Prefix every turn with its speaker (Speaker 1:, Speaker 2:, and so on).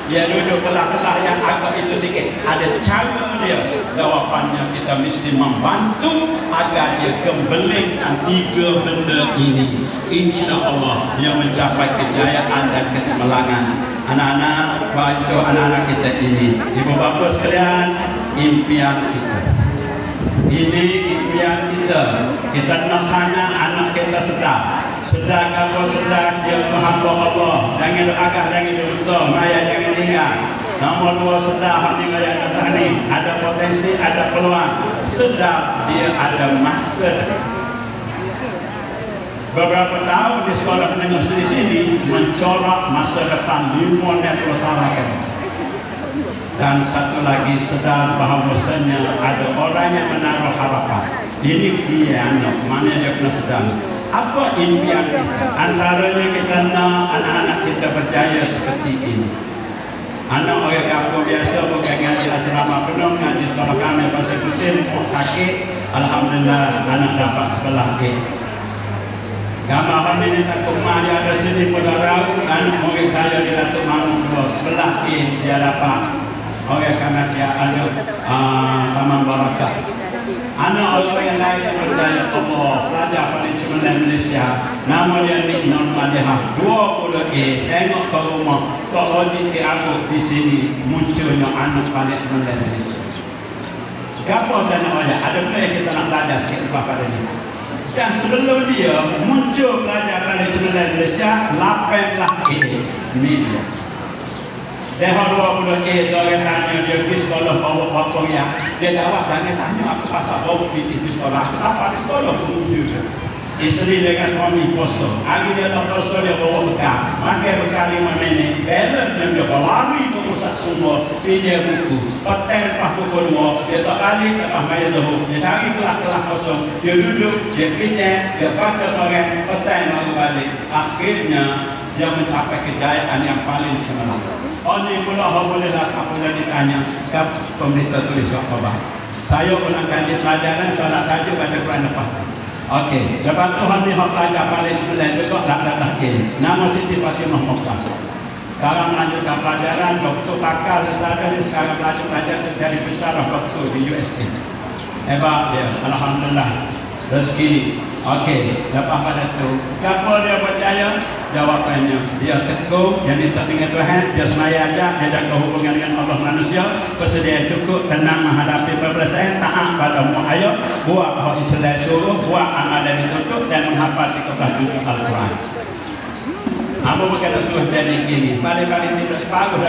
Speaker 1: Dia duduk kelah-kelah yang agak itu sikit. Ada cara dia. Jawapannya kita mesti membantu agar dia gembelingkan tiga benda ini. InsyaAllah dia mencapai kejayaan dan kecemerlangan. Anak-anak, bantu anak-anak kita ini. Ibu bapa sekalian, impian kita. Ini impian kita. Kita nak sangat anak kita sedar. Sedar apa sedar dia hamba Allah. Jangan agak jangan beruntung, maya jangan tinggal. Nombor dua, sedar hamba yang ada ni ada potensi, ada peluang. Sedar dia ada masa. Beberapa tahun di sekolah menengah di sini mencorak masa depan 50 tahun akan. Dan satu lagi sedar bahawasanya ada orang yang menaruh harapan. Ini dia anak, mana dia kena sedar. Apa impian kita? Antaranya kita nak anak-anak kita berjaya seperti ini. Anak orang kampung biasa bukan ngaji asrama penuh, ngaji sekolah kami pasal kutin, sakit. Alhamdulillah anak dapat sekolah A. Gambaran ini takut mah dia ada sini pegawai, anak murid saya di Datuk Mangun 2, sebelah A dia dapat. Orang karena dia ada Taman Barakah. Anak orang yang lain yang berjaya Allah, pelajar paling cemerlang Malaysia, nama dia Nik Nur Madihah 20A. Tengok ke rumah, kok logik ke aku di sini munculnya anak paling cemerlang Malaysia. Kenapa saya nak belajar? Ada benda yang kita nak belajar sikit lepas pada ni. Dan sebelum dia muncul pelajar paling cemerlang Malaysia, 18A media. Dia 20A tu orang tanya dia pergi sekolah bawa potong yang dia jawab jangan tanya aku pasal bawa pergi sekolah siapa di sekolah pun wujud. Isteri dengan suami poso, hari dia tak poso dia bawa bekal, makan bekal 5 minit, balance dia berlari ke pusat sumur, dia buku, petai lepas pukul 2, dia tak balik lepas main zuhur, dia cari kelas-kelas kosong, dia duduk, dia pijak, dia baca sore, petai baru balik. Akhirnya dia mencapai kejayaan yang paling cemerlang. Oleh pula bolehlah apabila ditanya ke pemerintah tulis waktu saya ulang kaji pelajaran solat tajuk baca Quran lepas. Okey, sebab Tuhan ni hak pelajar paling sembilan besok dah kini. Nama Siti Fatimah Mokhtar. Sekarang melanjutkan pelajaran doktor pakar selada ni sekarang belajar dari besar doktor di USA. Hebat dia, alhamdulillah. Rezeki. Okey, lepas pada tu, siapa dia percaya? Jawapannya, dia teguh, dia minta dengan Tuhan, dia semaya aja, dia jaga hubungan dengan Allah manusia, bersedia cukup, tenang menghadapi peperiksaan, taat pada mu'ayyad, buat hak Islam suruh, buat amal dan ditutup, dan menghafal 13 juz Al-Quran. Apa bukan suruh jadi gini, balik-balik tidak separuh